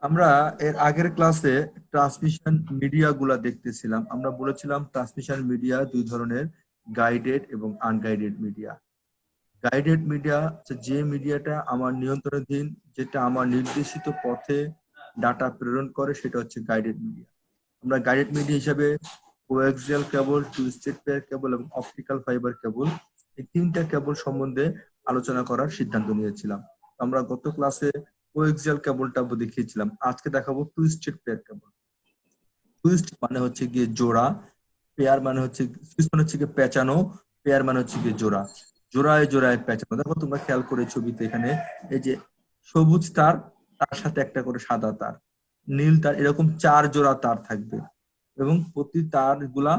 আমরা এর আগের ক্লাসে ট্রান্সমিশন মিডিয়া গুলা দেখতেছিলাম। আমরা বলেছিলাম ট্রান্সমিশন মিডিয়া দুই ধরনের, গাইডেড এবং আনগাইডেড মিডিয়া। গাইডেড মিডিয়া যে মিডিয়াটা আমার নিয়ন্ত্রণাধীন, যেটা আমার নির্দেশিত পথে ডাটা প্রেরণ করে, সেটা হচ্ছে গাইডেড মিডিয়া। আমরা গাইডেড মিডিয়া হিসাবে কোয়াক্সিয়াল কেবল, টুইস্টেড পেয়ার কেবল এবং অপটিক্যাল ফাইবার কেবল, এই তিনটা কেবল সম্বন্ধে আলোচনা করার সিদ্ধান্ত নিয়েছিলাম। আমরা গত ক্লাসে কোয়াক্সিয়াল কেবলটা দেখিয়েছিলাম, আজকে দেখাবো টুইস্টেড পেয়ার কেবল। টুইস্ট মানে হচ্ছে গিয়ে জোড়া, পেয়ার মানে হচ্ছে, টুইস্ট মানে হচ্ছে গিয়ে পেঁচানো, পেয়ার মানে হচ্ছে গিয়ে জোড়া। জোড়ায় জোড়ায় পেঁচানো। দেখো তোমরা খেয়াল করে ছবিতে, এখানে এই যে সবুজ তার, তার সাথে একটা করে সাদা তার, নীল তার, এরকম 4 জোড়া তার থাকবে এবং প্রতি তার গুলা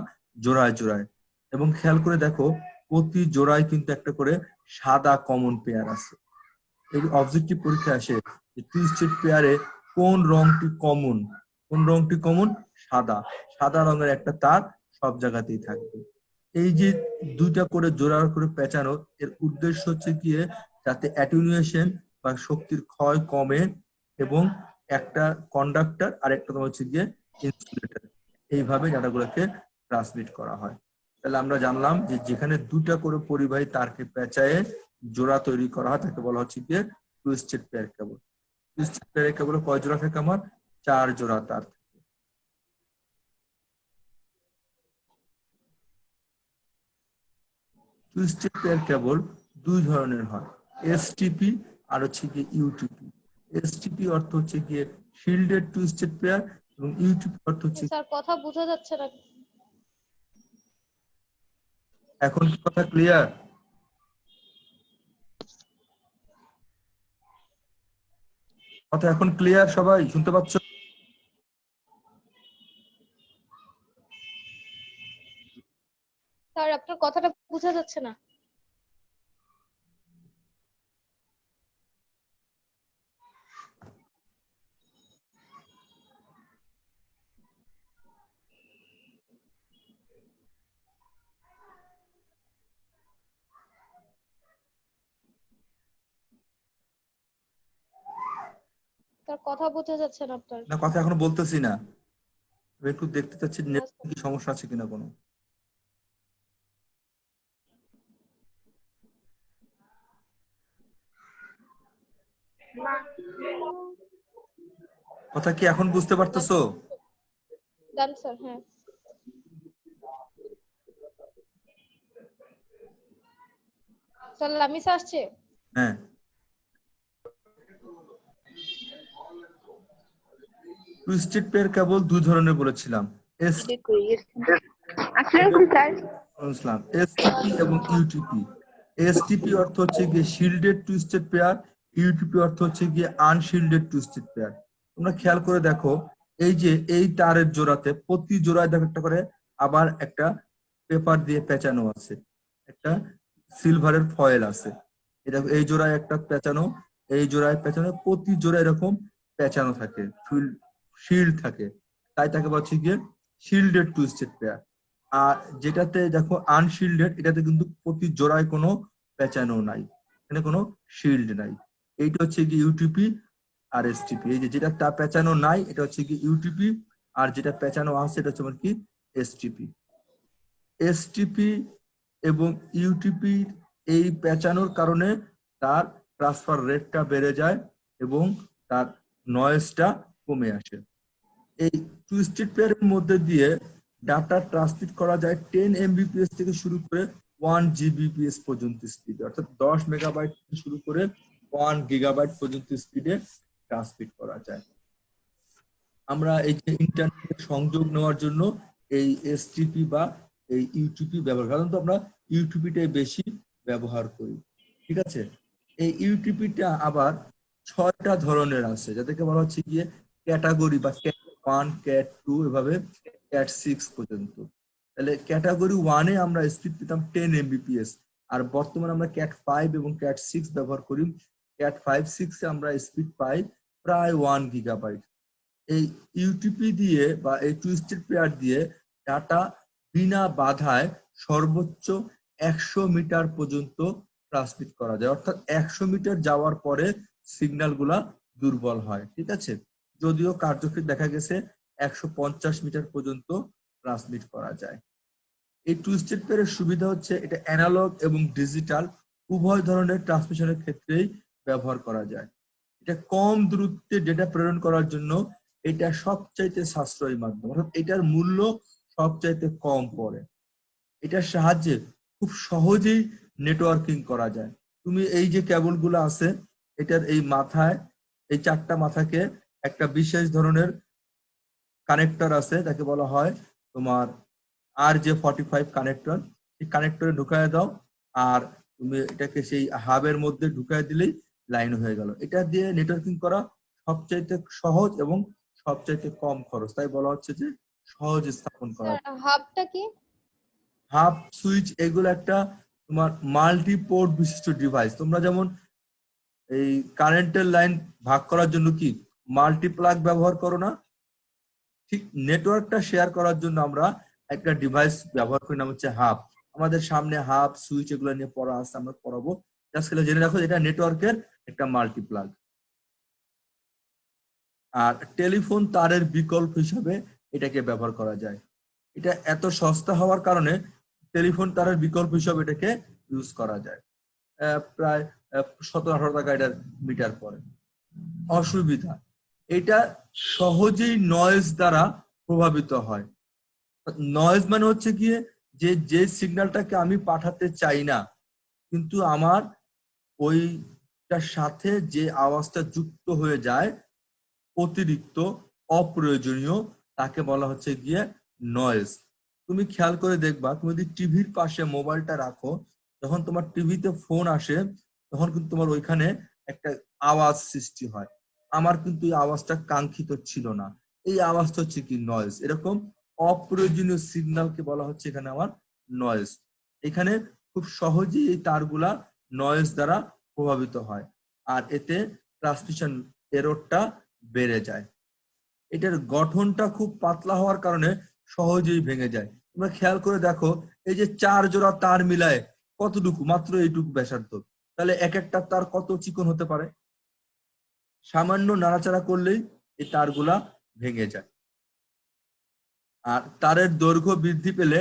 জোড়ায় জোড়ায়। এবং খেয়াল করে দেখো, প্রতি জোড়ায় কিন্তু একটা করে সাদা কমন পেয়ার আছে। এই অবজেক্টিভ পরীক্ষায় আসে যে টুইস্টেড পেয়ারে কোন রংটি কমন, কোন রংটি কমন? সাদা। সাদা রঙের একটা তার সব জায়গাতেই থাকবে। এই যে দুইটা করে জোড়া করে পেঁচানো, এর উদ্দেশ্য হচ্ছে গিয়ে যাতে অ্যাটেনুয়েশন বা শক্তির ক্ষয় কমে, এবং একটা কন্ডাক্টর আর একটা তোমার হচ্ছে গিয়ে ইনসুলেটর, এইভাবে ডাটাগুলোকে ট্রান্সমিট করা হয়। তাহলে আমরা জানলাম যে যেখানে দুটা করে পরিবাহী তারকে পেঁচায়ে জোড়া তৈরি করা হয় তাকে বলা হচ্ছে গিয়ে twisted pair cable. Twisted pair cable কয় জোড়া থাকে? আমার 4 জোড়া তার। টুইস্টেড পেয়ার কেবল দুই ধরনের হয়, এসটিপি আর হচ্ছে গিয়ে ইউটিপি। এসটিপি অর্থ হচ্ছে গিয়ে শিল্ডেড টুইস্টেড পেয়ার, এবং ইউটিপি অর্থ হচ্ছে, স্যার কথা বোঝা যাচ্ছে না। এখন কি কথা ক্লিয়ার? কথা এখন ক্লিয়ার? সবাই শুনতে পাচ্ছ? স্যার আপনার কথাটা বোঝা যাচ্ছে না। স্যার কথা বোঝা যাচ্ছে না আপনার। না, কথা এখনো বলতেছি না, আমি একটু দেখতে চাচ্ছি না নেট কি সমস্যা আছে কিনা কোনো। কথা কি এখন বুঝতে পারতেছো? ডান স্যার, হ্যাঁ স্যার লামিস আসছে। হ্যাঁ, টুইস্টেড পেয়ার কেবল দুই ধরনের বলেছিলাম, এসটিপি এবং ইউটিপি। এসটিপি অর্থ হচ্ছে গিয়ে শিল্ডেড টুইস্টেড পেয়ার, ইউটিপি অর্থ হচ্ছে গিয়ে আনশিল্ডেড টুইস্টেড পেয়ার। তোমরা খেয়াল করে দেখো, এই যে এই তারের জোড়াতে প্রতি জোড়ায় দেখো একটা করে আবার একটা পেপার দিয়ে পেঁচানো আছে, একটা সিলভারের ফয়েল আছে। এটা এই জোড়ায় একটা পেঁচানো, এই জোড়ায় পেঁচানো, প্রতি জোড়ায় এরকম পেঁচানো থাকে, শিল্ড থাকে, তাই তাকে বলছে গিয়ে শিল্ডেড টুইস্টেড পেয়ার। আর যেটাতে দেখো আনশিল্ডেড, এটাতে কিন্তু প্রতি জোড়ায় কোনো পেঁচানো নাই, এখানে কোনো শিল্ড নাই। এইটা হচ্ছে কি ইউটিপি আর এসটিপি। এই যে যেটা তা পেঁচানো নাই এটা হচ্ছে কি ইউটিপি, আর যেটা পেঁচানো আছে এটা হচ্ছে কি এসটিপি। এসটিপি এবং ইউটিপি এই পেঁচানোর কারণে তার ট্রান্সফার রেটটা বেড়ে যায় এবং তার নয়েজটা কমে আসে। এই টুইস্টেড পেয়ারের মধ্যে দিয়ে ডাটা ট্রান্সমিট করা যায় 10 এমবিপিএস থেকে শুরু করে 1 জিবিপিএস পর্যন্ত স্পিডে, অর্থাৎ 10 মেগাবাইট থেকে শুরু করে 1 গিগাবাইট পর্যন্ত স্পিডে ট্রান্সমিট করা যায়। আমরা এই যে ইন্টারনেট সংযোগ নেওয়ার জন্য এই এসটিপি বা এই ইউটিপি ব্যবহার, সাধারণত আমরা ইউটিপিটাই বেশি ব্যবহার করি। ঠিক আছে, এই ইউটিপিটা আবার 6টা ধরনের আছে, যাদেরকে বলা হচ্ছে গিয়ে ক্যাটাগরি বা ক্যাট 1, ক্যাট 2, এভাবে ক্যাট 6 পর্যন্ত। তাহলে ক্যাটাগরি 1-এ আমরা স্পিড পেতাম 10 এমবিপিএস, আর বর্তমানে আমরা ক্যাট 5 এবং ক্যাট 6 ব্যবহার করি। ক্যাট 5, 6-এ আমরা স্পিড পাই প্রায় 1 গিগাবাইট। এই ইউটিপি দিয়ে বা এই টুইস্টেড পেয়ার দিয়ে ডাটা বিনা বাধায় সর্বোচ্চ 100 মিটার পর্যন্ত ট্রান্সমিট করা যায়, অর্থাৎ 100 মিটার যাওয়ার পরে সিগন্যাল গুলা দুর্বল হয়। ঠিক আছে, যদিও কার্যকরী দেখা গেছে 150 মিটার পর্যন্ত ট্রান্সমিট করা যায়। এই টুইস্টেড পেয়ারের সুবিধা হচ্ছে এটা অ্যানালগ এবং ডিজিটাল উভয় ধরনের ট্রান্সমিশনের ক্ষেত্রেই ব্যবহার করা যায়। এটা কম দূরত্বে ডেটা প্রেরণ করার জন্য এটা সবচাইতে সাশ্রয়ী মাধ্যম, অর্থাৎ এটার মূল্য সবচাইতে কম পড়ে। এটার সাহায্যে খুব সহজেই নেটওয়ার্কিং করা যায়। তুমি এই যে কেবলগুলো আছে, এটার এই মাথায়, এই 4টা মাথাকে একটা বিশেষ ধরনের কানেক্টর আছে, তাকে বলা হয় তোমার RJ45 কানেক্টর। এই কানেক্টরে ঢুকায় দাও, আর তুমি এটাকে সেই হাবের মধ্যে ঢুকায় দিলেই লাইন হয়ে গেল। এটা দিয়ে নেটওয়ার্কিং করা সবচাইতে সহজ এবং সবচাইতে কম খরচ, তাই বলা হচ্ছে যে সহজ স্থাপন করা। স্যার হাবটা কি? হাব, সুইচ, এগুলো একটা তোমার মাল্টি পোর্ট বিশিষ্ট ডিভাইস। তোমরা যেমন এই কারেন্টের লাইন ভাগ করার জন্য কি মাল্টি প্লাগ ব্যবহার করো না, ঠিক নেটওয়ার্কটা শেয়ার করার জন্য আমরা একটা ডিভাইস ব্যবহার করি, নাম হচ্ছে হাব। আমাদের সামনে হাব, সুইচ এগুলো নিয়ে পড়া আছে, আমরা পড়াবো। জাস্ট জেনে রাখো এটা নেটওয়ার্কের একটা মাল্টি প্লাগ। আর টেলিফোন তারের বিকল্প হিসাবে এটাকে ব্যবহার করা যায়। এটা এত সস্তা হওয়ার কারণে টেলিফোন তারের বিকল্প হিসাবে এটাকে ইউজ করা যায়। প্রায় 17-18 টাকা এটার মিটার পড়ে। অসুবিধা, এটা সহজেই নয়েজ দ্বারা প্রভাবিত হয়। নয়েজ মানে হচ্ছে গিয়ে যে সিগন্যালটাকে আমি পাঠাতে চাই না, কিন্তু আমার ওইটার সাথে যে আওয়াজটা যুক্ত হয়ে যায় অতিরিক্ত অপ্রয়োজনীয়, তাকে বলা হচ্ছে গিয়ে নয়েজ। তুমি খেয়াল করে দেখবা, তুমি যদি টিভির পাশে মোবাইলটা রাখো, যখন তোমার টিভিতে ফোন আসে তখন কিন্তু তোমার ওইখানে একটা আওয়াজ সৃষ্টি হয়। আমার কিন্তু এই আওয়াজটা কাঙ্ক্ষিত ছিল না, এই আওয়াজটা হচ্ছে কি নয়েজ। এরকম অপ্রয়োজনীয় সিগন্যালকে বলা হচ্ছে এখানে আমার নয়েজ। এখানে খুব সহজেই এই তারগুলা নয়েজ দ্বারা প্রভাবিত হয়, আর এতে ট্রান্সমিশন এররটা বেড়ে যায়। এটার গঠনটা খুব পাতলা হওয়ার কারণে সহজেই ভেঙে যায়। তোমরা খেয়াল করে দেখো, এই যে 4 জোড়া তার মিলায় কতটুকু, মাত্র এইটুকু ব্যাসার্ধ, তাহলে এক একটা তার কত চিকন হতে পারে? সামান্য নাড়াচাড়া করলেই এই তারগুলা ভেঙে যায়। আর তারের দৈর্ঘ্য বৃদ্ধি পেলে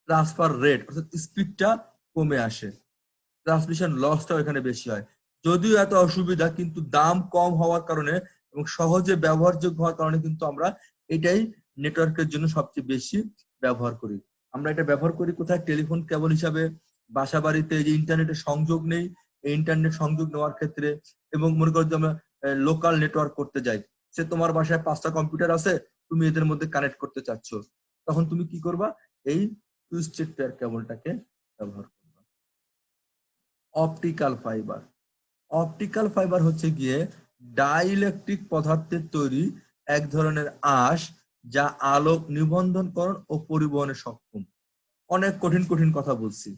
ট্রান্সফার রেট অর্থাৎ স্পিডটা কমে আসে, ট্রান্সমিশন লসটাও এখানে বেশি হয়। যদিও এত অসুবিধা, কিন্তু দাম কম হওয়ার কারণে এবং সহজে ব্যবহারযোগ্য হওয়ার কারণে কিন্তু আমরা এটাই নেটওয়ার্কের জন্য সবচেয়ে বেশি ব্যবহার করি। আমরা এটা ব্যবহার করি কোথায়? টেলিফোন কেবল হিসাবে, বাসা বাড়িতে যে ইন্টারনেটের সংযোগ নেই, এই ইন্টারনেট সংযোগ নেওয়ার ক্ষেত্রে, এবং মনে করো যে আমরা লোকাল নেটওয়ার্ক করতে যাই, সে তোমার বাসায় 5টা কম্পিউটার আছে, তুমি এদের মধ্যে কানেক্ট করতে চাচ্ছ, তখন তুমি কি করবা? এই টুইস্টেড পেয়ার কেবলটাকে ব্যবহার করবা। অপটিক্যাল ফাইবার, অপটিক্যাল ফাইবার হচ্ছে গিয়ে ডাইইলেকট্রিক পদার্থের তৈরি এক ধরনের আঁশ, যা আলোক নিবন্ধনকরণ ও পরিবহনে সক্ষম। অনেক কঠিন কঠিন কথা বলছি,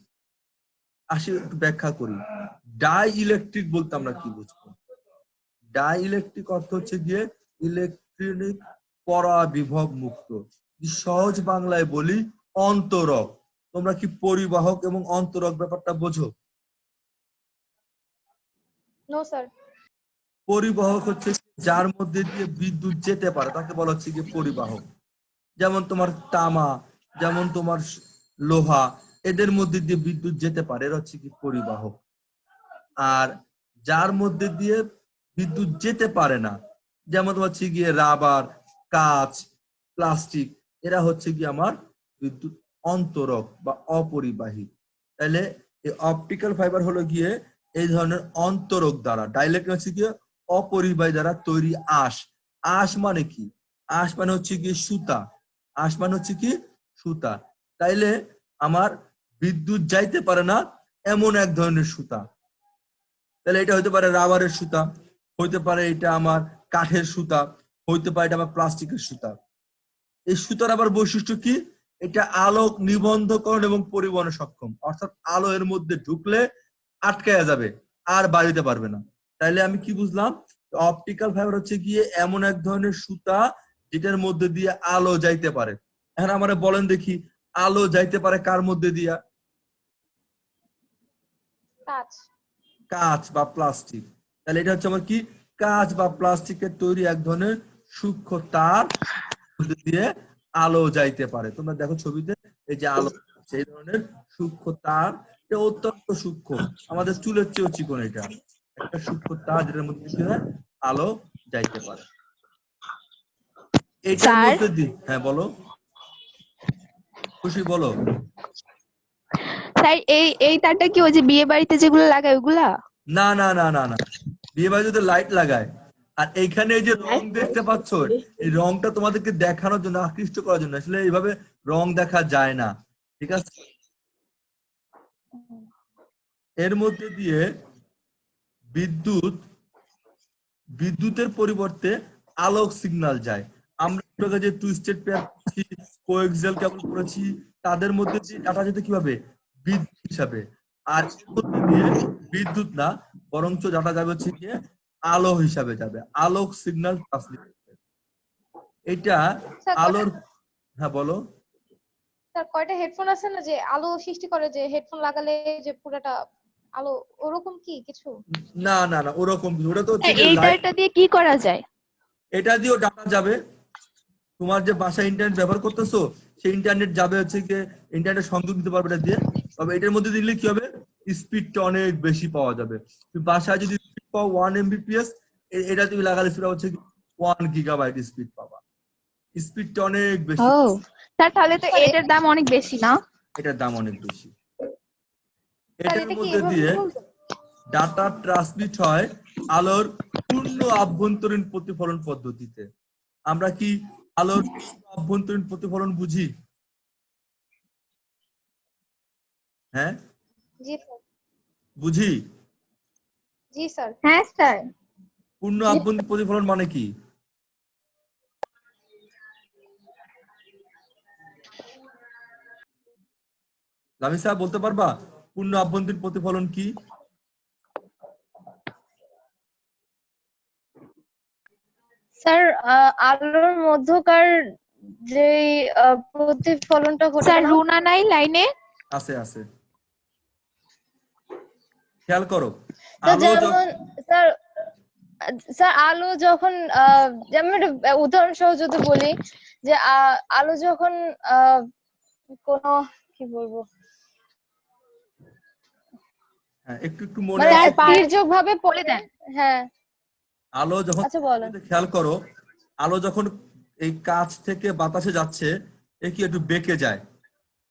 আসি একটু ব্যাখ্যা করি। ডাইইলেকট্রিক বলতে আমরা কি বুঝবো? ডাইইলেকট্রিক অর্থ হচ্ছে গিয়ে ইলেকট্রনিক পরাবিভব মুক্ত। সহজ বাংলায় বলি অন্তরক। তোমরা কি পরিবাহক এবং অন্তরক ব্যাপারটা বোঝো? No sir. পরিবাহক হচ্ছে যার মধ্যে দিয়ে বিদ্যুৎ যেতে পারে, তাকে বলা হচ্ছে গিয়ে পরিবাহক। যেমন তোমার তামা, যেমন তোমার লোহা, এদের মধ্যে দিয়ে বিদ্যুৎ যেতে পারে, এরা হচ্ছে কি পরিবাহক। আর যার মধ্যে দিয়ে বিদ্যুৎ যেতে পারে না, যেমন হচ্ছে গিয়ে রাবার, কাঁচ, প্লাস্টিক, এরা হচ্ছে গিয়ে আমার বিদ্যুৎ অন্তরক বা অপরিবাহী। তাহলে এই অপটিক্যাল ফাইবার হলো গিয়ে এই ধরনের অন্তরক দ্বারা, ডাইলেক্ট হচ্ছে গিয়ে অপরিবাহী দ্বারা তৈরি আঁশ। আঁশ মানে কি? আঁশ মানে হচ্ছে গিয়ে সুতা। আঁশ মানে হচ্ছে কি? সুতা। তাইলে আমার বিদ্যুৎ যাইতে পারে না এমন এক ধরনের সুতা। তাহলে এটা হইতে পারে রাবারের সুতা, হইতে পারে এটা আমার কাঠের সুতা, হইতে পারে এটা আমার প্লাস্টিকের সুতা। এই সুতার আবার বৈশিষ্ট্য কি? এটা আলোক নিবন্ধকরণ এবং পরিবহনে সক্ষম, অর্থাৎ আলো এর মধ্যে ঢুকলে আটকায়া যাবে, আর বাড়িতে পারবে না। তাইলে আমি কি বুঝলাম? অপটিক্যাল ফাইবার হচ্ছে গিয়ে এমন এক ধরনের সুতা যেটার মধ্যে দিয়ে আলো যাইতে পারে। এখন আমারে বলেন দেখি, আলো যাইতে পারে কার মধ্যে দিয়া? কাঁচ। কাঁচ বা প্লাস্টিক। তাহলে এটা হচ্ছে আমার কি? কাঁচ বা প্লাস্টিকের তৈরি এক ধরনের সূক্ষ্ম তার মধ্যে দিয়ে আলো যাইতে পারে। তোমরা দেখো ছবিতে এই যে আলো, সেই ধরনের সূক্ষ্ম তার, এটা অত্যন্ত সূক্ষ্ম, আমাদের চুলের চেয়েও চিকন। এটা একটা সূক্ষ্ম তার যেটার মধ্যে দিয়ে আলো যাইতে পারে। এটার স্যার মধ্যে দিয়ে, হ্যাঁ বলো খুশি, বলো। স্যার এই তারটা কি ওই যে বিয়ে বাড়িতে যেগুলো লাগায় ওগুলা? না না না না না, বিয়ে বাড়িতে লাইট লাগায়। আর এইখানে এই যে রং দেখতে পাচ্ছ, এই রংটা তোমাদেরকে দেখানোর জন্য, আকৃষ্ট করার জন্য। আসলে এইভাবে রং দেখা যায় না, ঠিক আছে? এর মধ্যে দিয়ে বিদ্যুতের পরিবর্তে আলোক সিগন্যাল যায়। আমরা যে টুইস্টেড পেয়ার করেছি, কোএক্সিয়াল কেবল করেছি, তাদের মধ্যে দিয়ে ডাটা যেতে কিভাবে, বিদ্যুৎ হিসাবে। আর এর মধ্যে দিয়ে বিদ্যুৎ না, বরঞ্চ ডাটা যাবে হচ্ছে গিয়ে আলো হিসাবে যাবে, আলোক সিগন্যাল ট্রান্সমিট। এটা স্যার আলোর, হ্যাঁ বলো। স্যার কয়টা হেডফোন আছে না যে আলো সৃষ্টি করে, যে হেডফোন লাগালে যে পুরোটা আলো, ওরকম কি কিছু? না না না, ওরকম কিছু। ওটা তো হচ্ছে এই লাইট। তারটা দিয়ে কি করা যায়? এটা দিয়েও ডাটা যাবে। তোমার যে বাসায় ইন্টারনেট ব্যবহার করতেছো, সেই ইন্টারনেট যাবে হচ্ছে গিয়ে, ইন্টারনেট সংযোগ দিতে পারবে এটা দিয়ে। তবে এটার মধ্যে দিলে কি হবে, স্পিডটা অনেক বেশি পাওয়া যাবে। তুমি বাসায় যদি স্পিড পাও 1 Mbps, এটা তুমি লাগালে সেটা হচ্ছে 1 GB স্পিড পাবা। স্পিডটা অনেক বেশি। ও স্যার, তাহলে তো স্যার এটার দাম অনেক বেশি না? এটার দাম অনেক বেশি। স্যার এটার এটা কি মধ্যে এভাবে দিয়ে চলবে? ডাটা ট্রান্সমিট হয় আলোর পূর্ণ আভ্যন্তরীণ প্রতিফলন পদ্ধতিতে। আমরা কি আলোর অভ্যন্তরীণ প্রতিফলন বুঝি? হ্যাঁ জি স্যার। বুঝি। জি স্যার। হ্যাঁ স্যার। পূর্ণ আভ্যন্তরীণ প্রতিফলন মানে কি? লামিসা বলতে পারবা পূর্ণ আভ্যন্তরীণ প্রতিফলন কি? স্যার আলোর মধ্যকার যে প্রতিফলনটা ঘটে স্যার না? রুনা নাই লাইনে? আছে আছে, খেয়াল করো। তো আলো যেমন স্যার, স্যার আলো যখন যেমন একটা উদাহরণ সহ যদি বলি, যে আলো যখন কোনো, কি বলবো, হ্যাঁ, একটু একটু মনে মানে আছে। তির্যক ভাবে বলে পড়ে দেন। হ্যাঁ। আলো যখন, আচ্ছা বলেন। খেয়াল করো, আলো যখন এই কাঁচ থেকে বাতাসে যাচ্ছে, এ কি একটু বেঁকে যায়।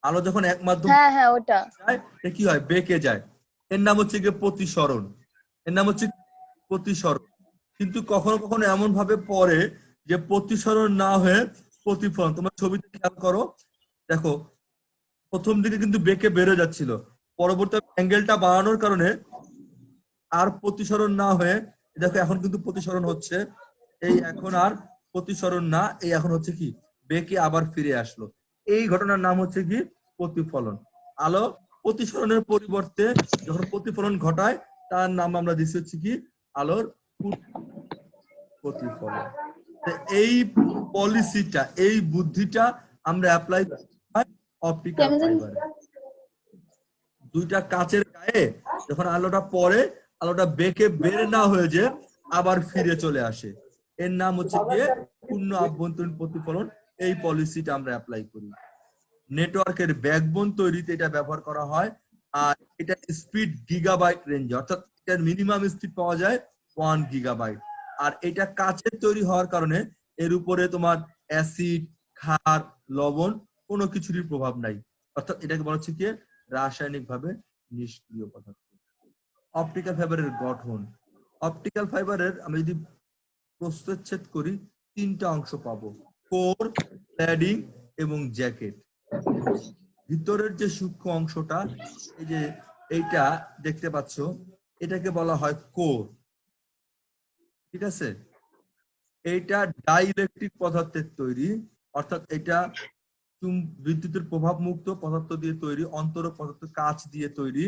আলো যখন এক মাধ্যম হ্যাঁ হ্যাঁ ওটা। যায়, এ কি হয়, বেঁকে যায়। এর নাম হচ্ছে গিয়ে প্রতিসরণ। এর নাম হচ্ছে প্রতিসরণ। কিন্তু কখনো কখনো এমন ভাবে পড়ে যে প্রতিসরণ না হয়ে প্রতিফলন। তোমার ছবিতে খেয়াল করো, দেখো প্রথম দিকে কিন্তু বেঁকে বেড়ে যাচ্ছিল, পরবর্তী অ্যাঙ্গেলটা বাড়ানোর কারণে আর প্রতিসরণ না হয়ে দেখো এখন কিন্তু প্রতিসরণ হচ্ছে। এই এখন আর প্রতিসরণ না, এই এখন হচ্ছে কি, বেঁকে আবার ফিরে আসলো। এই ঘটনার নাম হচ্ছে কি, প্রতিফলন। আলো প্রতিসরণের পরিবর্তে যখন প্রতিফলন ঘটায়, তার নাম আমরা দিচ্ছি হচ্ছে কি, আলোর প্রতিফলন। এই পলিসিটা, এই বুদ্ধিটা আমরা অ্যাপ্লাই অপটিক্যাল ফাইবারে। দুইটা কাচের গায়ে যখন আলোটা পড়ে, আলোটা বেঁকে বের না হয়ে যে আবার ফিরে চলে আসে, এর নাম হচ্ছে গিয়ে পূর্ণ আভ্যন্তরীণ প্রতিফলন। এই পলিসিটা আমরা অ্যাপ্লাই করি। নেটওয়ার্কের ব্যাকবোন তৈরিতে এটা ব্যবহার করা হয়। আর এটা স্পিড গিগাবাইট রেঞ্জ, অর্থাৎ এটার মিনিমাম স্পিড পাওয়া যায় 1 GB। আর এটা কাচের তৈরি হওয়ার কারণে এর উপরে তোমার অ্যাসিড, ক্ষার, লবণ কোনো কিছুরই প্রভাব নাই। অর্থাৎ এটাকে বলা হচ্ছে কি, রাসায়নিক ভাবে নিষ্ক্রিয় পদার্থ। অপটিক্যাল ফাইবারের গঠন, অপটিক্যাল ফাইবারের আমি যদি প্রস্থচ্ছেদ করি, 3টা অংশ পাবো, কোর, ক্ল্যাডিং এবং জ্যাকেট। ভিতরের যে সূক্ষ্ম অংশটা, এই যে এইটা দেখতে পাচ্ছ, এটাকে বলা হয় কোর, ঠিক আছে? এইটা ডাইইলেকট্রিক পদার্থের তৈরি, অর্থাৎ এটা বিদ্যুতের প্রভাব মুক্ত পদার্থ দিয়ে তৈরি, অন্তর পদার্থ কাঁচ দিয়ে তৈরি,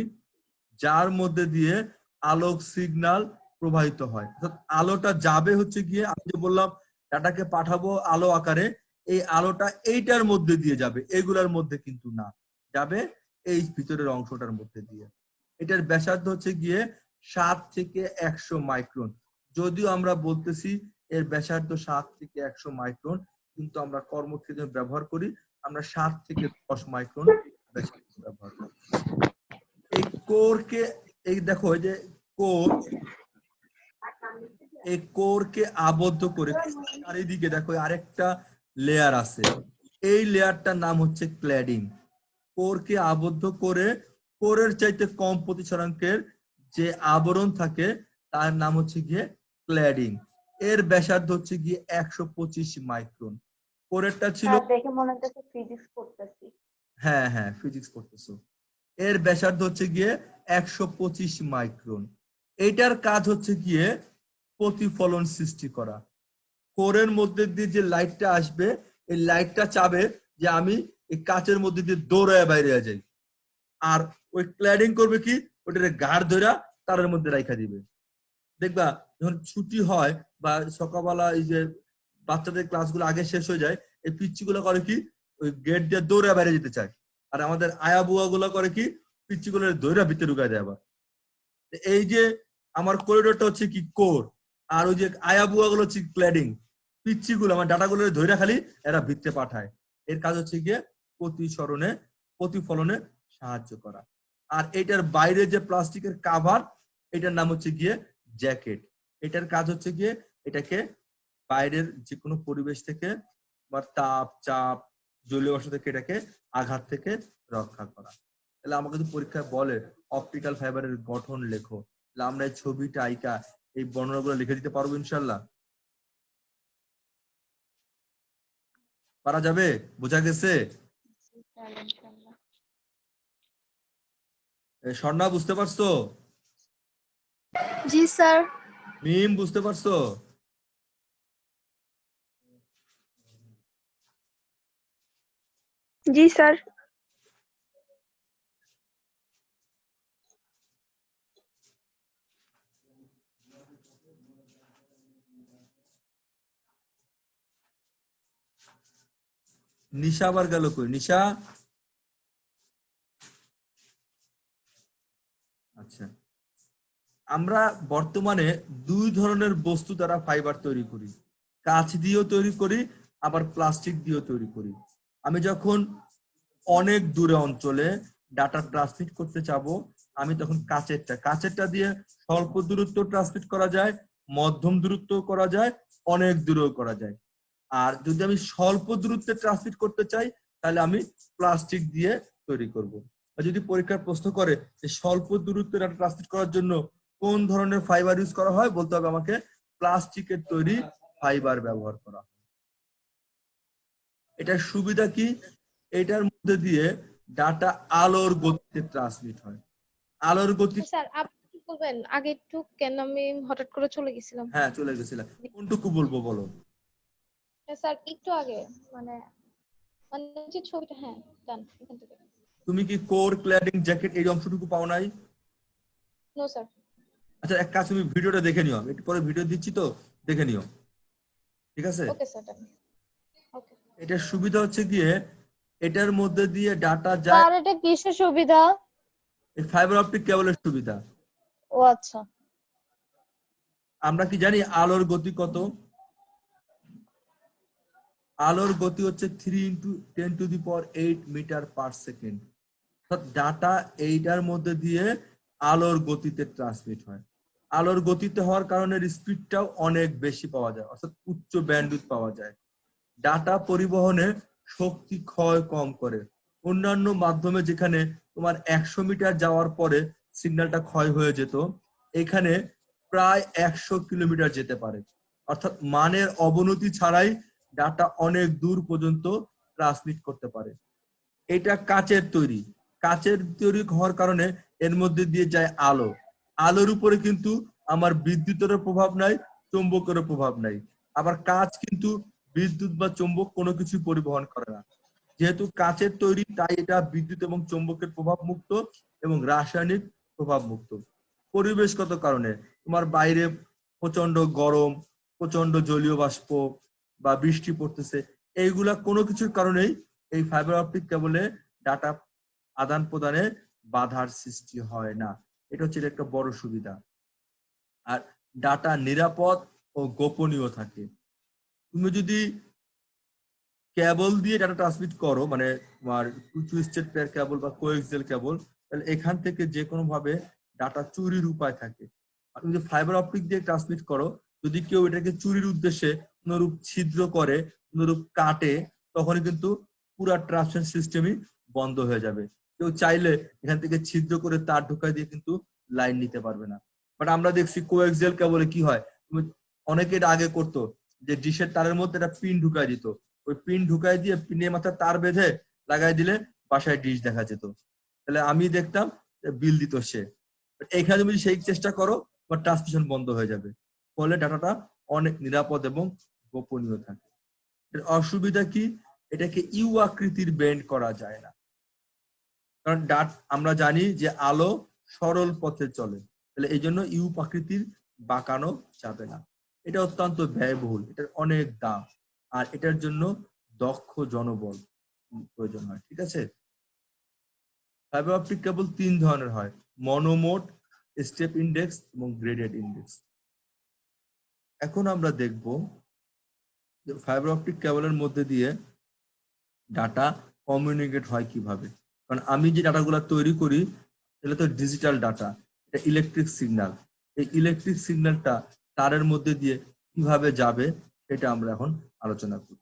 যার মধ্যে দিয়ে আলোক সিগন্যাল প্রবাহিত হয়। অর্থাৎ আলোটা যাবে হচ্ছে গিয়ে, আমি যে বললাম ডাটাকে পাঠাবো আলো আকারে, এই আলোটা এইটার মধ্যে দিয়ে যাবে, এগুলার মধ্যে কিন্তু না, যাবে এই ভিতরের অংশটার মধ্যে দিয়ে। এটার ব্যাসার্ধ হচ্ছে গিয়ে 7 থেকে 100 মাইক্রন। যদিও আমরা বলতেছি এর ব্যাসার্ধ 7 থেকে 100 মাইক্রন, কিন্তু আমরা কর্মক্ষেত্রে ব্যবহার করি আমরা 7 থেকে 10 মাইক্রন ব্যাসার্ধ ব্যবহার করি। এই কোরকে, এই দেখো এই যে কোর, এই কোরকে আবদ্ধ করে চারিদিকে দেখো আরেকটা লেয়ার আছে, এই লেয়ারটার নাম হচ্ছে ক্ল্যাডিং। কোরকে আবদ্ধ করে কোরের চাইতে কম প্রতিসরাঙ্কের যে আবরণ থাকে তার নাম হচ্ছে গিয়ে ক্ল্যাডিং। এর ব্যাসার্ধ হচ্ছে গিয়ে 125 মাইক্রন। কোরেরটা ছিল, দেখে মনে হচ্ছে ফিজিক্স পড়তেছি। হ্যাঁ হ্যাঁ ফিজিক্স পড়তেছো। এর ব্যাসার্ধ হচ্ছে গিয়ে 125 মাইক্রন। এইটার কাজ হচ্ছে গিয়ে প্রতিফলন সৃষ্টি করা। কোরের মধ্যে দিয়ে যে লাইটটা আসবে, এই লাইটটা চাবে যে আমি এই কাচের মধ্যে দিয়ে দৌড়ায় বাইরে যাই, আর ওই ক্ল্যাডিং করবে কি, ওটার গাঢ় ধরা তারের মধ্যে রাখা দিবে। দেখবা যখন ছুটি হয় বা সকালবেলা এই যে বাচ্চাদের ক্লাসগুলো আগে শেষ হয়ে যায়, এই পিচ্চিগুলো করে কি ওই গেট দিয়ে দৌড়ে বাইরে যেতে চায়, আর আমাদের আয়া বুয়া গুলো করে কি পিচ্চিগুলো দৌড়া ভিতরে ঢুকায় দেয়। আবার এই যে আমার করিডোরটা হচ্ছে কি কোর, আর ওই যে আয়া বুয়া গুলো হচ্ছে ক্ল্যাডিং। পিচ্চিগুলো আমার ডাটাগুলো ধরে খালি এরা ভিতরে পাঠায়। এর কাজ হচ্ছে গিয়ে প্রতিসরণে প্রতিফলনে সাহায্য করা। আর এটার বাইরে যে প্লাস্টিকের কাভার, এটার নাম হচ্ছে গিয়ে জ্যাকেট। এটার কাজ হচ্ছে গিয়ে এটাকে বাইরের যে কোনো পরিবেশ থেকে বা তাপ চাপ জলীয় বাষ্প থেকে এটাকে আঘাত থেকে রক্ষা করা। তাহলে আমাকে যদি পরীক্ষায় বলে অপটিক্যাল ফাইবারের গঠন লেখো, তাহলে আমরা এই ছবিটা আইকা এই বর্ণনাগুলো লিখে দিতে পারবো ইনশাল্লাহ? পারা যাবে? বোঝা গেছে? স্বর্ণা বুঝতে পারছো? জি স্যার। মিম বুঝতে পারছো? জি স্যার। নিশা আবার গেল কই? নিশা? আচ্ছা, আমরা বর্তমানে দুই ধরনের বস্তু দ্বারা ফাইবার তৈরি করি, কাঁচ দিয়েও তৈরি করি, আবার প্লাস্টিক দিয়েও তৈরি করি। আমি যখন অনেক দূরে অঞ্চলে ডাটা ট্রান্সমিট করতে চাবো, আমি তখন কাঁচেরটা দিয়ে স্বল্প দূরত্ব ট্রান্সমিট করা যায়, মধ্যম দূরত্ব করা যায়, অনেক দূরেও করা যায়। আর যদি আমি স্বল্প দূরত্বে ট্রান্সমিট করতে চাই তাহলে আমি প্লাস্টিক দিয়ে তৈরি করব। আর যদি পরীক্ষার প্রশ্ন করে যে স্বল্প দূরত্বে ডাটা ট্রান্সমিট করার জন্য কোন ধরনের ফাইবার ইউজ করা হয়, বলতে হবে আমাকে প্লাস্টিকের তৈরি ফাইবার ব্যবহার করা হয়। এটার সুবিধা কি? এটার মধ্যে দিয়ে ডাটা আলোর গতিতে ট্রান্সমিট হয়। আলোর গতি, স্যার আপনি কি বলবেন আগে একটু, কেন আমি হঠাৎ করে চলে গেছিলাম। হ্যাঁ চলে গেছিলাম, কোনটুকু বলবো বলো? স্যার একটু আগে মানে মানে যে ছবিটা, হ্যাঁ ডান, এখান থেকে। তুমি কি কোর ক্ল্যাডিং জ্যাকেট এই অংশটুকু পাও নাই? No sir. আচ্ছা এক কাজ, তুমি ভিডিওটা দেখে নিও, একটু পরে ভিডিও দিচ্ছি তো দেখে নিও, ঠিক আছে? ওকে স্যার, ডান। ওকে এটার সুবিধা হচ্ছে গিয়ে এটার মধ্যে দিয়ে ডাটা যায়, স্যার এটা কিসের সুবিধা? এই ফাইবার অপটিক কেবলের সুবিধা। ও আচ্ছা। আমরা কি জানি আলোর গতি কত? আলোর গতি হচ্ছে 3 × 10⁸ মিটার পার সেকেন্ড। ডাটা এইটার মধ্যে দিয়ে আলোর গতিতে ট্রান্সমিট হয়। আলোর গতিতে হওয়ার কারণে স্পিডটাও অনেক বেশি পাওয়া যায়, অর্থাৎ উচ্চ ব্যান্ডউইথ পাওয়া যায়। ডাটা পরিবহনে শক্তি ক্ষয় কম করে। অন্যান্য মাধ্যমে যেখানে তোমার 100 মিটার যাওয়ার পরে সিগন্যালটা ক্ষয় হয়ে যেত, এখানে প্রায় 100 কিলোমিটার যেতে পারে। অর্থাৎ মানের অবনতি ছাড়াই ডাটা অনেক দূর পর্যন্ত ট্রান্সমিট করতে পারে। এটা কাচের তৈরি। কাচের তৈরি হওয়ার কারণে এর মধ্যে দিয়ে যায় আলো। আলোর উপরে কিন্তু আমার বিদ্যুতের প্রভাব নাই, চৌম্বকের প্রভাব নাই। আবার কাঁচ কিন্তু বিদ্যুৎ বা চৌম্বক কোনো কিছু পরিবহন করে না। যেহেতু কাচের তৈরি, তাই এটা বিদ্যুৎ এবং চৌম্বকের প্রভাব মুক্ত এবং রাসায়নিক প্রভাব মুক্ত। পরিবেশগত কারণে তোমার বাইরে প্রচন্ড গরম, প্রচন্ড জলীয় বাষ্প বা বৃষ্টি পড়তেছে, এইগুলা কোনো কিছুর কারণেই এই ফাইবার অপটিক কেবলে ডাটা আদান প্রদানে বাধার সৃষ্টি হয় না। এটা হচ্ছে একটা বড় সুবিধা। আর ডাটা নিরাপদ ও ও গোপনীয় থাকে। তুমি যদি কেবল দিয়ে ডাটা ট্রান্সমিট করো, মানে তোমার টুইস্টেড পেয়ার কেবল বা কোএক্সিয়াল কেবল, তাহলে এখান থেকে যে কোনো ভাবে ডাটা চুরির উপায় থাকে। আর তুমি যদি ফাইবার অপটিক দিয়ে ট্রান্সমিট করো, যদি কেউ এটাকে চুরির উদ্দেশ্যে কোনরূপ ছিদ্র করে, কোনরূপ কাটে, তখনই কিন্তু পুরো ট্রান্সমিশন সিস্টেমই বন্ধ হয়ে যাবে। কেউ চাইলে এখান থেকে ছিদ্র করে তার ঢোকায় দিয়ে কিন্তু লাইন নিতে পারবে না। বাট আমরা দেখছি কোএক্সিয়াল কেবলে কি হয়, তুমি অনেকে এটা আগে করতো যে ডিশের তারের মধ্যে একটা পিন ঢুকায় দিত, ওই পিন ঢুকাই দিয়ে পিনের মাথায় তার বেঁধে লাগাই দিলে বাসায় ডিশ দেখা যেত। তাহলে আমি দেখতাম বিল দিত সে। এখানে তুমি সেই চেষ্টা করো, বা ট্রান্সমিশন বন্ধ হয়ে যাবে। ফলে ডাটাটা অনেক নিরাপদ এবং গোপনীয় থাকে। এর অসুবিধা কি, এটাকে ইউ আকৃতির বেন্ড করা যায় না, কারণ আমরা জানি যে আলো সরল পথে চলে, তাহলে এই জন্য ইউ আকৃতির বাঁকানো যাবে না। এটা অত্যন্ত ব্যয়বহুল, এটার অনেক দাম, আর এটার জন্য দক্ষ জনবল প্রয়োজন হয়। ঠিক আছে। ফাইবার অপটিক কেবল 3 ধরনের হয়, মনোমোড, স্টেপ ইন্ডেক্স এবং গ্রেডেড ইন্ডেক্স। এখন আমরা দেখব যে ফাইবার অপটিক কেবলের মধ্যে দিয়ে ডাটা কমিউনিকেট হয় কিভাবে। কারণ আমি যে ডাটাগুলো তৈরি করি এটা তো ডিজিটাল ডাটা, এটা ইলেকট্রিক সিগন্যাল। এই ইলেকট্রিক সিগন্যালটা তারের মধ্যে দিয়ে কিভাবে যাবে সেটা আমরা এখন আলোচনা করব।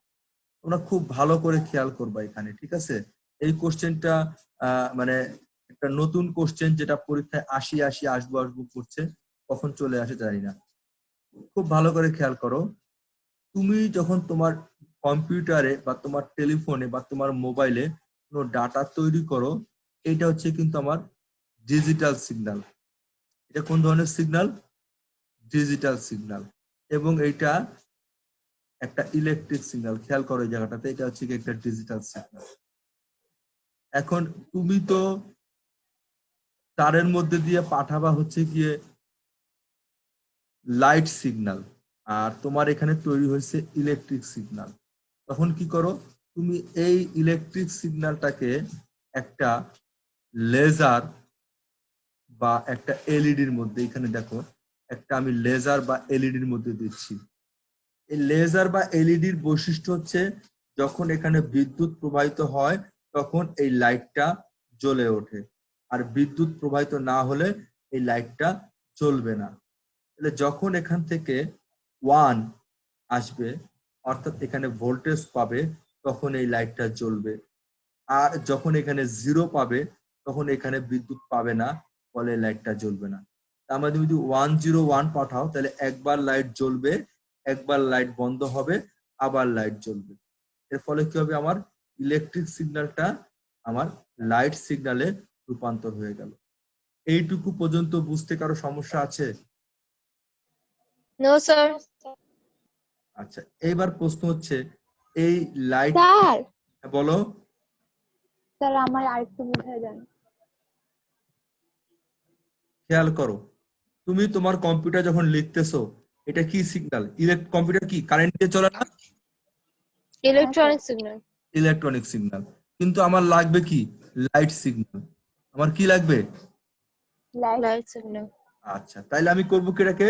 তোমরা খুব ভালো করে খেয়াল করবা এখানে। ঠিক আছে। এই কোশ্চেনটা মানে একটা নতুন কোশ্চেন, যেটা পরীক্ষায় আসবো করছে, কখন চলে আসে জানি না। খুব ভালো করে খেয়াল করো। তুমি যখন তোমার কম্পিউটারে বা তোমার টেলিফোনে বা তোমার মোবাইলে কোনো ডাটা তৈরি করো, এটা হচ্ছে কিন্তু আমার ডিজিটাল সিগন্যাল। এটা কোন ধরনের সিগন্যাল? Digital signal. এবং এটা একটা ইলেকট্রিক সিগন্যাল। খেয়াল করো এই জায়গাটাতে, এটা হচ্ছে কি একটা ডিজিটাল সিগন্যাল। এখন তুমি তো তারের মধ্যে দিয়ে পাঠাবা হচ্ছে গিয়ে লাইট সিগন্যাল, আর তোমার এখানে তৈরি হয়েছে ইলেকট্রিক সিগন্যাল। তখন কি করো, তুমি এই ইলেকট্রিক সিগন্যালটাকে একটা লেজার বা একটা এলইডির মধ্যে, এখানে দেখো একটা আমি লেজার বা এলইডির মধ্যে দিচ্ছি। এই লেজার বা এলইডির বৈশিষ্ট্য হচ্ছে যখন এখানে বিদ্যুৎ প্রবাহিত হয় তখন এই লাইটটা জ্বলে ওঠে, আর বিদ্যুৎ প্রবাহিত না হলে এই লাইটটা জ্বলবে না। তাহলে যখন এখান থেকে 1 আসবে, অর্থাৎ এখানে ভোল্টেজ পাবে, তখন এই লাইটটা জ্বলবে। আর যখন এখানে 0 পাবে তখন এখানে বিদ্যুৎ পাবে না, ফলে লাইটটা জ্বলবে না। তার মানে তুমি যদি 101 পাঠাও তাহলে একবার লাইট জ্বলবে, একবার লাইট বন্ধ হবে, আবার লাইট জ্বলবে। এর ফলে কি হবে, আমার ইলেকট্রিক সিগন্যালটা আমার লাইট সিগন্যালে রূপান্তর হয়ে গেল। এইটুকু পর্যন্ত বুঝতে কারো সমস্যা আছে? No sir. আচ্ছা, এইবার প্রশ্ন হচ্ছে এই লাইট, স্যার বলো। স্যার আমার আরেকটু বোঝায় দেন। খেয়াল করো, তুমি তোমার কম্পিউটার যখন লিখতেছো, এটা কি সিগন্যাল? কম্পিউটার কি কারেন্ট দিয়ে চলে না? Electronic signal. Electronic signal. কিন্তু আমার লাগবে কি? Light signal. আমার কি লাগবে? Light signal. আচ্ছা, তাইলে আমি করবো কি, এটাকে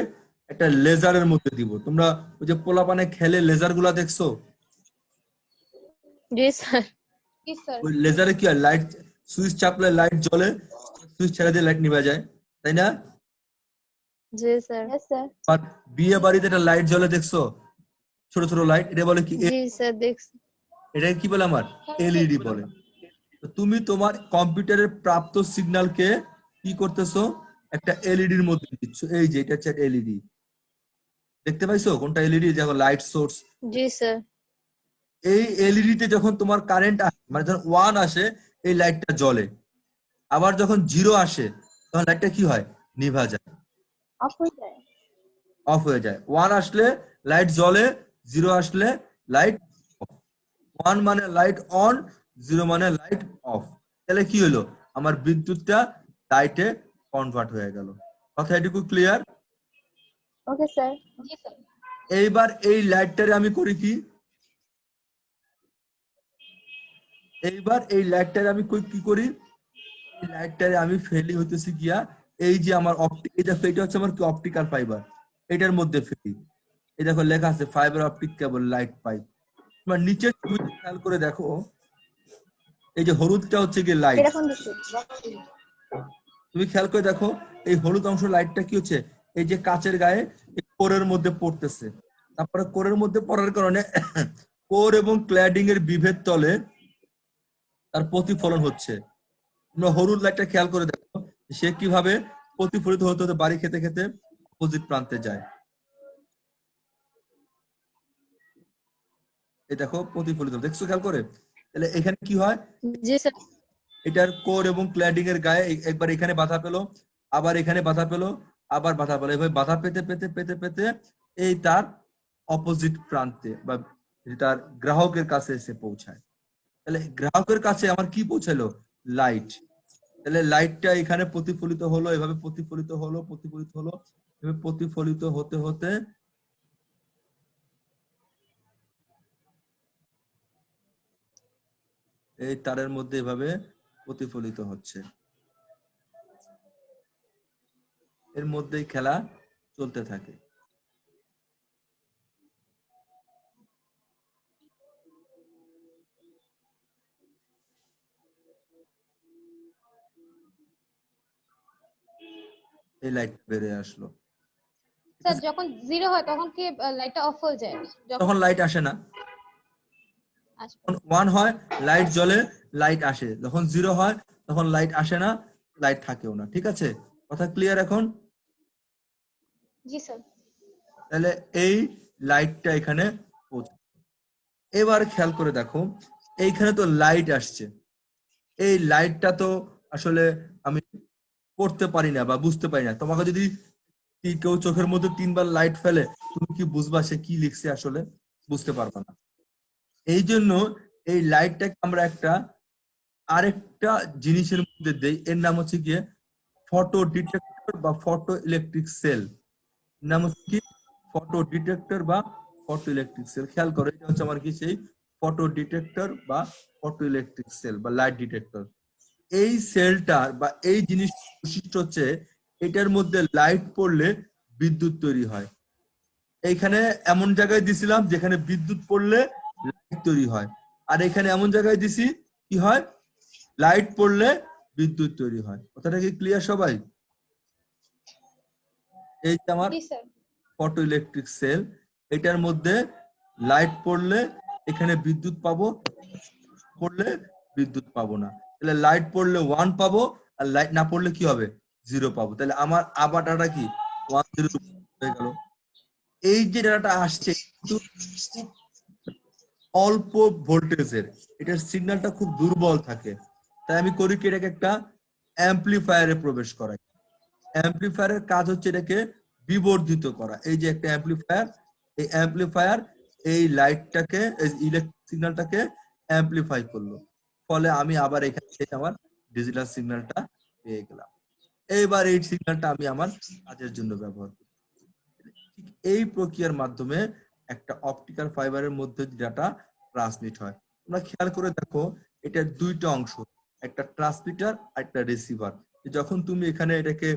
একটা লেজারের মধ্যে দিব। তোমরা ওই যে পোলাপানে খেলে লেজার গুলা দেখছো? জি স্যার। জি স্যার। ওই লেজারে কি হয়, লাইট সুইচ চাপলে লাইট জ্বলে, সুইচ ছেড়ে দিয়ে লাইট নিভে যায়, তাই না? জি স্যার। আর বিয়ে বাড়িতে একটা লাইট জ্বলে দেখছো, ছোট ছোট লাইট, এটা বলে কি? জি স্যার দেখছি। এটা কি বলে? আমার এলইডি বলে। তো তুমি তোমার কম্পিউটারের প্রাপ্ত সিগন্যালকে কি করতেছো, একটা এলইডির মধ্যে দিচ্ছ। এই যে এটা হচ্ছে এলইডি, দেখতে পাইছো কোনটা এলইডি? দেখো লাইট সোর্স। জি স্যার। এই এলইডি তে যখন তোমার কারেন্ট আসে, মানে যখন 1 আসে, এই লাইটটা জ্বলে। আবার যখন 0 আসে তখন লাইটটা কি হয়? নিভা যায়, অফ হয়ে যায়। অফ হয়ে যায়। 1 আসলে লাইট জ্বলে, 0 আসলে লাইট অফ। 1 মানে লাইট অন, 0 মানে লাইট অফ। তাহলে কি হলো, আমার বিদ্যুৎটা লাইটে কনভার্ট হয়ে গেল। কথা এটুকু ক্লিয়ার? Okay sir. জি স্যার। এইবার এই লাইটটারে আমি করি কি, এইবার এই লাইটটারে আমি কি করি, এই লাইটটারে আমি ফেলি হইতেছি গিয়া এই যে আমার অপটিক, এটা হচ্ছে আমার কি অপটিক্যাল ফাইবার, এটার মধ্যে ফেলি। এই দেখো লেখা আছে fibre optic cable light pipe. তোমার নিচের ছবিটা খেয়াল করে দেখো, এই যে হলুদটা হচ্ছে গিয়ে লাইট। এরকম দিচ্ছি তুমি খেয়াল করে দেখো এই হলুদ অংশ লাইটটা কি হচ্ছে, এই যে কাচের গায়ে কোরের মধ্যে পড়তেছে। তারপরে কোরের মধ্যে পড়ার কারণে কোর এবং ক্ল্যাডিং এর বিভেদ তলে তার প্রতিফলন হচ্ছে। তোমরা হলুদ লাইটটা খেয়াল করে দেখো সে কিভাবে প্রতিফলিত হতে হতে বাড়ি খেতে খেতে অপোজিট প্রান্তে যায়। এই দেখো প্রতিফলিত, দেখছো খেয়াল করে? তাহলে এখানে কি হয়, জি স্যার। এটার কোর এবং ক্ল্যাডিং এর গায়ে একবার এখানে বাধা পেলো, আবার এখানে বাধা পেলো, আবার বাধা পেলো, এভাবে বাধা পেতে পেতে পেতে পেতে এই তার অপোজিট প্রান্তে বা তার গ্রাহকের কাছে এসে পৌঁছায়। তাহলে গ্রাহকের কাছে আমার কি পৌঁছালো, লাইট। তাহলে লাইটটা এখানে প্রতিফলিত হলো, এভাবে প্রতিফলিত হলো, প্রতিফলিত হলো, এভাবে প্রতিফলিত হতে হতে এই তারের মধ্যে এভাবে প্রতিফলিত হচ্ছে। এর মধ্যেই খেলা চলতে থাকে। এই লাইট বেরিয়ে আসলো। স্যার যখন 0 হয় তখন কি লাইটটা অফ হয়ে যায়? তখন লাইট আসে না। যখন 1 হয় লাইট জ্বলে, লাইট আসে। যখন 0 হয় তখন লাইট আসে না, লাইট থাকেও না। ঠিক আছে, কথা ক্লিয়ার এখন? জি স্যার। তাহলে এই লাইটটা এখানে পৌঁছে। এবার খেয়াল করে দেখো এইখানে তো লাইট আসছে, এই লাইটটা তো আসলে আমি পড়তে পারি না বা বুঝতে পারি না। তোমাকে যদি কেউ চোখের মধ্যে 3 বার লাইট ফেলে, তুমি কি বুঝবা সে কি লিখছে? আসলে বুঝতে পারবা না। এই জন্য এই লাইটটাকে আমরা একটা আরেকটা জিনিসের মধ্যে দেই, এর নাম হচ্ছে গিয়ে ফটো ডিটেক্টর বা ফটো ইলেকট্রিক সেল। নাম হচ্ছে কি ফটো ডিটেক্টর বা ফটো ইলেকট্রিক সেল। খেয়াল করো এটা হচ্ছে আমার কি সেই ফটো ডিটেক্টর বা ফটো ইলেকট্রিক সেল বা লাইট ডিটেক্টর। এই সেলটার বা এই জিনিস বৈশিষ্ট্য হচ্ছে এটার মধ্যে লাইট পড়লে বিদ্যুৎ তৈরি হয়। এইখানে এমন জায়গায় দিছিলাম যেখানে বিদ্যুৎ পড়লে লাইট তৈরি হয়, আর এখানে এমন জায়গায় দিছি কি হয়, লাইট পড়লে বিদ্যুৎ তৈরি হয়। কথাটা কি ক্লিয়ার সবাই? এই যে আমার জি স্যার। ফটো ইলেকট্রিক সেল, এটার মধ্যে লাইট পড়লে এখানে বিদ্যুৎ পাবো, পড়লে বিদ্যুৎ পাবো না। তাহলে লাইট পড়লে 1 পাবো, আর লাইট না পড়লে কি হবে, 0 পাবো। তাহলে আমার আবার ডাটা কি 1 0 হয়ে গেল। এই যে ডাটাটা আসছে কিন্তু অল্প ভোল্টেজের, এটার সিগন্যালটা খুব দুর্বল থাকে। তাই আমি করি কি এটাকে একটা অ্যাম্পলিফায়ারে প্রবেশ করাই। অ্যাম্পলিফায়ারের কাজ হচ্ছে এটাকে বিবর্ধিত করা। এই যে একটা অ্যাম্পলিফায়ার, এই অ্যাম্পলিফায়ার এই লাইটটাকে, এই ইলেকট্রিক সিগন্যালটাকে অ্যাম্পলিফাই করলো, ফলে আমি আবার এখান থেকে আমার ডিজিটাল সিগন্যালটা পেয়ে গেলাম। এইবার এই সিগন্যালটা আমি আমার কাজের জন্য ব্যবহার করি। ঠিক এই প্রক্রিয়ার মাধ্যমে একটা অপটিক্যাল ফাইবারের মধ্যে ডাটা ট্রান্সমিট হয়। তোমরা খেয়াল করে দেখো এটার দুইটা অংশ, একটা ট্রান্সমিটার আর একটা রিসিভার। যখন তুমি এখানে এটাকে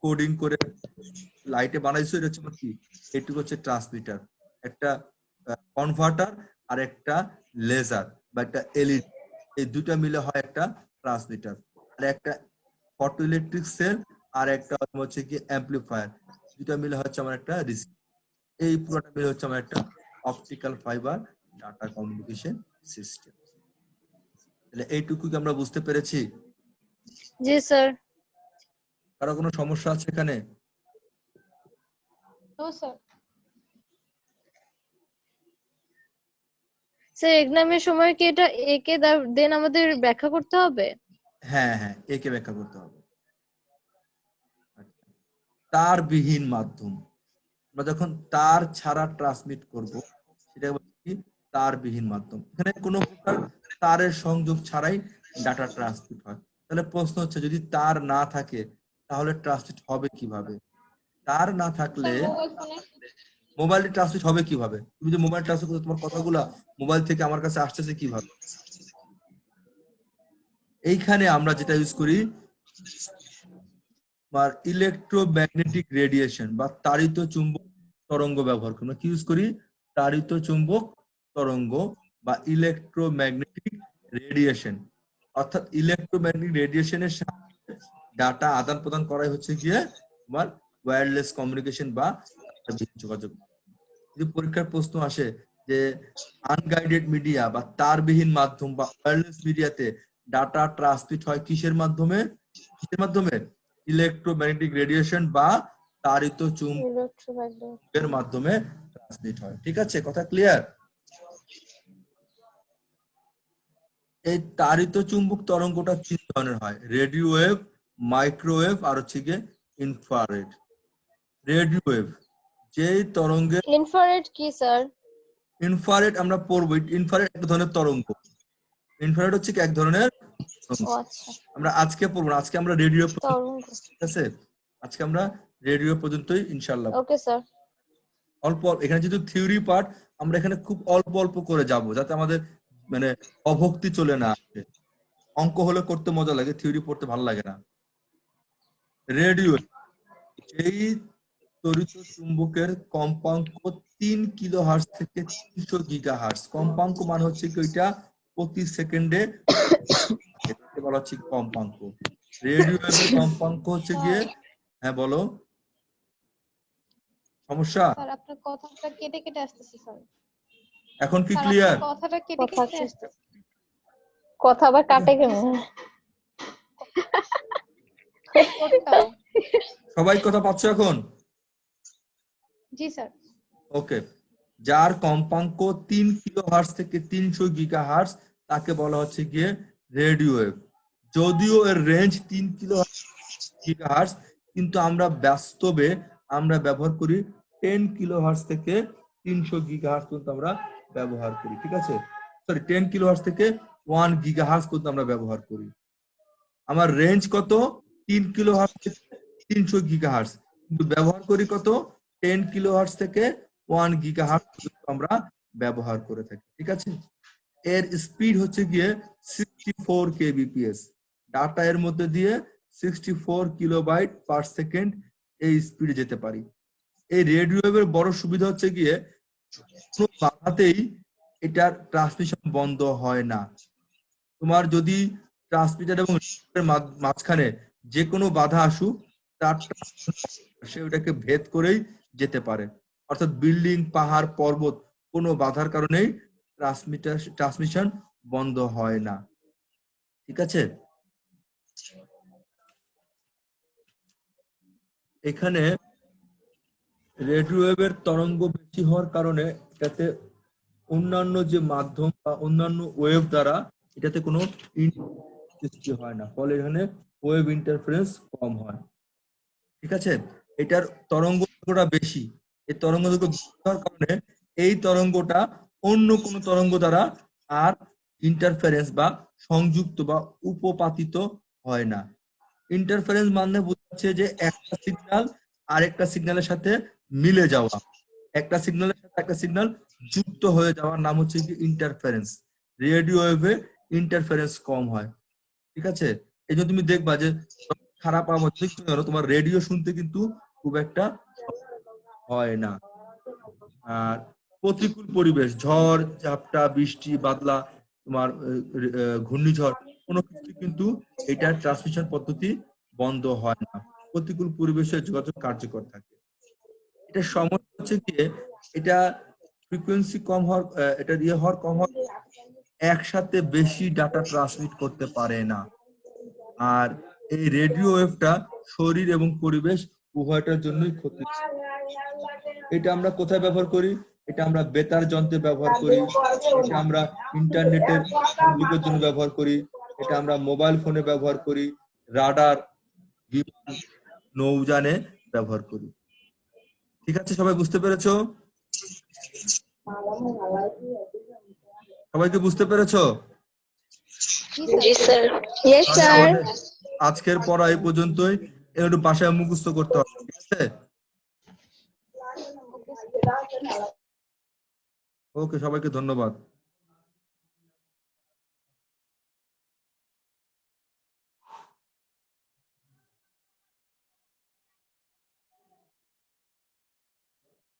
কোডিং করে লাইটে বানাইছো, এটা হচ্ছে কি, এটুকু হচ্ছে ট্রান্সমিটার, একটা কনভার্টার আর একটা লেজার বা একটা এলইডি, এই দুটা মিলে হয় একটা ট্রান্সমিটার। আর একটা ফটো ইলেকট্রিক সেল আর একটা হচ্ছে কি অ্যাম্পলিফায়ার, দুটা মিলে হচ্ছে আমার একটা রিসিভার। এই পুরোটা মিলে হচ্ছে আমার একটা optical fibre data communication system. তাহলে এইটুকু কি আমরা বুঝতে পেরেছি? জি স্যার। কারো কোনো সমস্যা আছে এখানে? No sir. স্যার এক্সামের সময় কি এটা একে দেন আমাদের ব্যাখ্যা করতে হবে? হ্যাঁ হ্যাঁ, একে ব্যাখ্যা করতে হবে। তার বিহীন মাধ্যম, আমরা যখন তার ছাড়া ট্রান্সমিট করব সেটা কি, তার বিহীন মাধ্যম। এখানে কোনো প্রকার তারের সংযোগ ছাড়াই ডাটা ট্রান্সমিট হয়। তাহলে প্রশ্ন হচ্ছে যদি তার না থাকে তাহলে ট্রান্সমিট হবে কিভাবে? তার না থাকলে মোবাইল ফোনে। মোবাইলে ট্রান্সমিট হবে কিভাবে? তুমি যে মোবাইল ট্রান্সমিট করছো তোমার কথাগুলা মোবাইল থেকে আমার কাছে আসতেছে কিভাবে? এইখানে আমরা যেটা ইউজ করি তোমার ইলেকট্রোম্যাগনেটিক রেডিয়েশন বা তাড়িত চুম্বক তরঙ্গ ব্যবহার করি। আমরা কি ইউজ করি? তাড়িত চুম্বক তরঙ্গ বা ইলেকট্রোম্যাগনেটিক রেডিয়েশন। অর্থাৎ ইলেকট্রোম্যাগনেটিক রেডিয়েশনের সাহায্যে ডাটা আদান প্রদান করাই হচ্ছে গিয়ে তোমার ওয়্যারলেস কমিউনিকেশন বা যোগাযোগ। যদি পরীক্ষার প্রশ্ন আসে যে আনগাইডেড মিডিয়া বা তারবিহীন মাধ্যম বা ওয়্যারলেস মিডিয়াতে ডাটা ট্রান্সমিট হয় কিসের মাধ্যমে? ইলেকট্রোম্যাগনেটিক রেডিয়েশন বা তাড়িত চুম্বকের মাধ্যমে ট্রান্সমিট হয়। ঠিক আছে, কথা ক্লিয়ার? এই তাড়িত চুম্বক তরঙ্গটা তিন ধরনের হয়: রেডিও ওয়েভ, মাইক্রোওয়েভ আর হচ্ছে গিয়ে ইনফ্রারেড। রেডিও ওয়েভ যেই তরঙ্গের ইনফ্রারেড কি স্যার? ইনফ্রারেড আমরা পড়বো। ইনফ্রারেড এক ধরনের তরঙ্গ। ইনফ্রারেড হচ্ছে কি এক ধরনের তরঙ্গ। ও আচ্ছা, আমরা আজকে পড়বো না, আজকে আমরা রেডিও, তরঙ্গ। ঠিক আছে? আজকে আমরা রেডিও পর্যন্তই ইনশাআল্লাহ। Okay sir. অল্প এখানে যেহেতু থিওরি পার্ট, আমরা এখানে খুব অল্প অল্প করে যাব যাতে আমাদের মানে অভক্তি চলে না আসে। অঙ্ক হলে করতে মজা লাগে, থিওরি পড়তে ভালো লাগে না। রেডিও যেই তড়িৎ চুম্বকের কম্পাঙ্ক 3 কিলোহার্টজ থেকে 300 গিগাহার্টজ। কম্পাঙ্ক মানে হচ্ছে কি ওইটা প্রতি সেকেন্ডে, এটাকে বলা হচ্ছে কম্পাঙ্ক। রেডিও ওয়েভের কম্পাঙ্ক হচ্ছে গিয়ে, হ্যাঁ বলো, সমস্যা? স্যার আপনার কথাটা কেটে কেটে আসতেছে স্যার। এখন কি স্যার ক্লিয়ার? আপনার কথাটা কেটে কেটে আসতেছে। কথা আবার কাটে কেমন? কোথাও। সবাই কথা পাচ্ছ এখন? জি স্যার। ওকে। যার কম্পাঙ্ক 3 কিলোহার্টজ থেকে 300 গিগাহার্টজ তাকে বলা হচ্ছে গিয়ে রেডিও ওয়েভ। যদিও এর রেঞ্জ 3 গিগাহার্টজ, কিন্তু আমরা বাস্তবে আমরা ব্যবহার করি 10 কিলোহার্টজ থেকে 300 গিগাহার্টজ পর্যন্ত আমরা ব্যবহার করি। ঠিক আছে, সরি 10 কিলোহার্টজ থেকে 1 গিগাহার্টজ পর্যন্ত আমরা ব্যবহার করি। আমার রেঞ্জ কত? 3 কিলোহার্টজ থেকে 300 গিগাহার্টজ, কিন্তু ব্যবহার করি কত? 10 কিলোহার্টজ থেকে 1 গিগাহার্টজ পর্যন্ত আমরা ব্যবহার করে থাকি। ঠিক আছে, এর স্পিড হচ্ছে গিয়ে 64 kbps। ডাটা এর মধ্যে দিয়ে 64 কিলোবাইট পার সেকেন্ড এই স্পিডে যেতে পারি। এই রেডিও ওয়েভের বড় সুবিধা হচ্ছে গিয়ে কোনো বাধাতেই এটার ট্রান্সমিশন বন্ধ হয় না। তোমার যদি ট্রান্সমিটার এবং রিসিভারের মাঝখানে যে কোনো বাধা আসুক, তার সে ওটাকে ভেদ করেই যেতে পারে। অর্থাৎ বিল্ডিং, পাহাড়, পর্বত কোনো বাধার কারণেই ট্রান্সমিশন বন্ধ হয় না। ঠিক আছে, এখানে রেডিও ওয়েভের তরঙ্গ বেশি হওয়ার কারণে এটাতে অন্যান্য যে মাধ্যম বা অন্যান্য ওয়েভ দ্বারা এটাতে কোনো সৃষ্টি হয় না, ফলে এখানে ওয়েভ ইন্টারফারেন্স কম হয়। ঠিক আছে, এটার তরঙ্গটা বেশি। এই তরঙ্গ বেশি হওয়ার কারণে এই তরঙ্গটা অন্য কোনো তরঙ্গ দ্বারা আর ইন্টারফারেন্স বা সংযুক্ত বা উপপাতিত হয় না। ইন্টারফারেন্স মানে বোঝাচ্ছে যে একটা সিগন্যাল আরেকটা সিগন্যালের সাথে মিলে যাওয়া, একটা সিগন্যালের সাথে একটা সিগন্যাল যুক্ত হয়ে যাওয়ার নাম হচ্ছে কি ইন্টারফারেন্স। রেডিও ওয়েভে ইন্টারফারেন্স কম হয়। ঠিক আছে, এই জন্য তুমি দেখবা যে খারাপ আওয়াজ তোমার রেডিও শুনতে কিন্তু খুব একটা হয় না। আর প্রতিকূল পরিবেশ, ঝড় ঝাপটা, বৃষ্টি বাদলা, তোমার ঘূর্ণিঝড়, কোনো কিছু কিন্তু এটার ট্রান্সমিশন পদ্ধতি বন্ধ হয় না। প্রতিকূল পরিবেশে যোগাযোগ কার্যকর থাকে। এটা সমস্যা হচ্ছে গিয়ে এটা ফ্রিকোয়েন্সি কম হওয়ার, এটা দিয়ে হওয়ার কম হওয়ার একসাথে বেশি ডাটা ট্রান্সমিট করতে পারে না। আর এই রেডিও ওয়েভটা শরীর এবং পরিবেশ উভয়টার জন্যই ক্ষতি। এটা আমরা কোথায় ব্যবহার করি? এটা আমরা বেতার যন্ত্রে ব্যবহার করি, এটা আমরা ইন্টারনেটের সংযোগের জন্য ব্যবহার করি, এটা আমরা মোবাইল ফোনে ব্যবহার করি, রাডার, বিমান, নৌযানে ব্যবহার করি। ঠিক আছে, সবাই বুঝতে পেরেছো? সবাইকে বুঝতে পেরেছো? জি স্যার। Yes sir. আজকের পড়া এই পর্যন্তই। একটু বাসায় মুখস্থ করতে হবে। ঠিক আছে, ওকে, সবাইকে ধন্যবাদ।